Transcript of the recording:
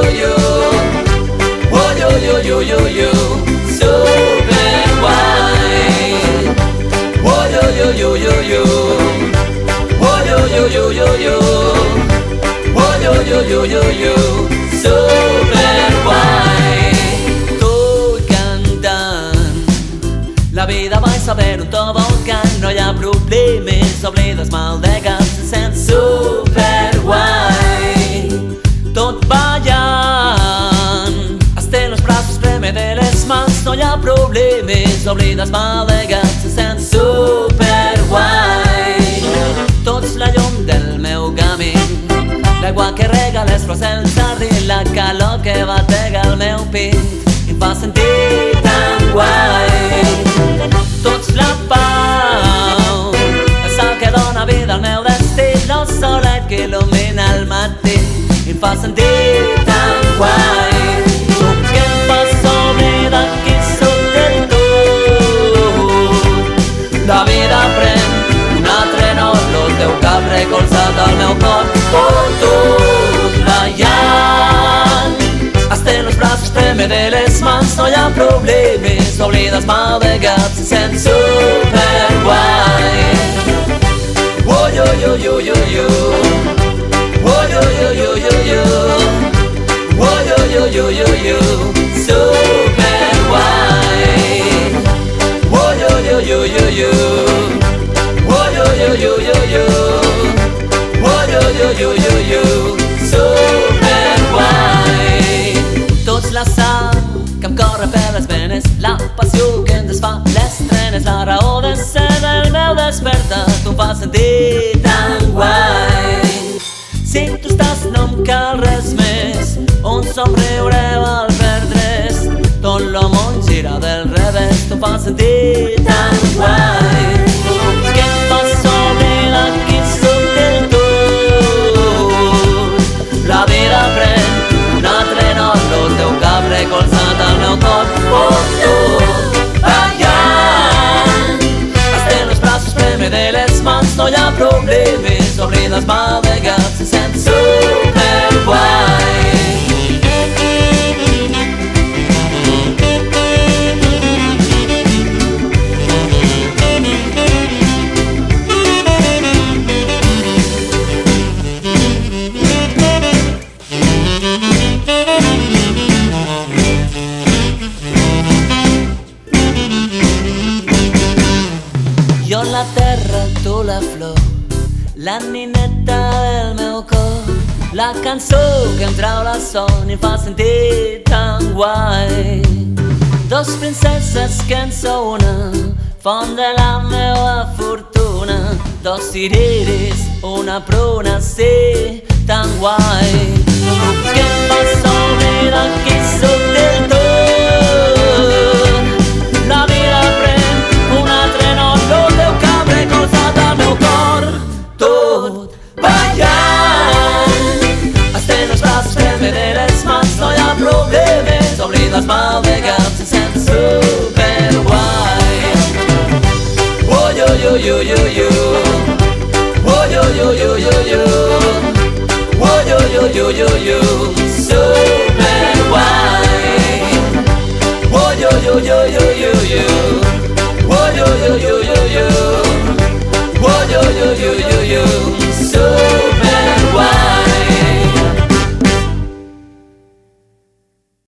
yo. Oh, yo, super guay. Oh, yo. Oh, yo. Oh, yo, super guay. Estoy cantando. La vida vais a ver un tobogán. No hi ha problemes, oblides mal de cap. Se sent super guay. Tot ballant, hasta los brazos, preme de les mans. No hi ha problemes, oblides mal de cap. Se sent super guai. Tots la llum del meu camí, l'aigua que rega les flors del jardí, la calor que batega el meu pit i em fa sentir tan guai. Tots la pau, el sol que dona vida al meu destí, el solet que il·lumina el matí i em fa sentir tan guai. Tu que em fas oblidar qui sóc del tot. La vida pren un altre nom, el teu cap recolzat al meu cor. Tot ballant, hasta los brazos treme de les mans. No hi ha problemes, oblides mal de cap. Se sent super guai. Oh, yo. Oh, yo. Oh, yo, super guai. Oh, yo. Oh, yo. Super guai. Tots la sang que em corre per les venes, la passió que em desfà les trenes, la raó de ser del meu despertar, tu em fas sentir tan guai. Si tu estàs no em cal res més, un somriure val per tres, tot lo món gira del revés, tu em fas sentir tan guai. Que em fas oblidar qui sóc del tot. La vida pren un altre nom, el teu cap recolzat al meu cor. Oh, tot ballant, hasta los brazos preme de les mans. No hi ha problemes, oblides mal de cap. Se sent super guai. Jo la terra, tu la flor, la nineta del meu cor, la cançó que em trau la son i em fa sentir tan guai. Dos princeses que en sou una, font de la meva fortuna, dos ciriris, una pruna, sí, tan guai. Que em fas oblidar qui sóc del tot. La vida pren un altre nom, el teu cap recolzat al meu cor. Tot ballant, hasta los brazos preme de les mans. No hi ha problemes, oblides mal de cap. Se sent super guai. Oh, yo. Oh, yo. Oh, yo, super guai. Oh, yo. Oh, yo.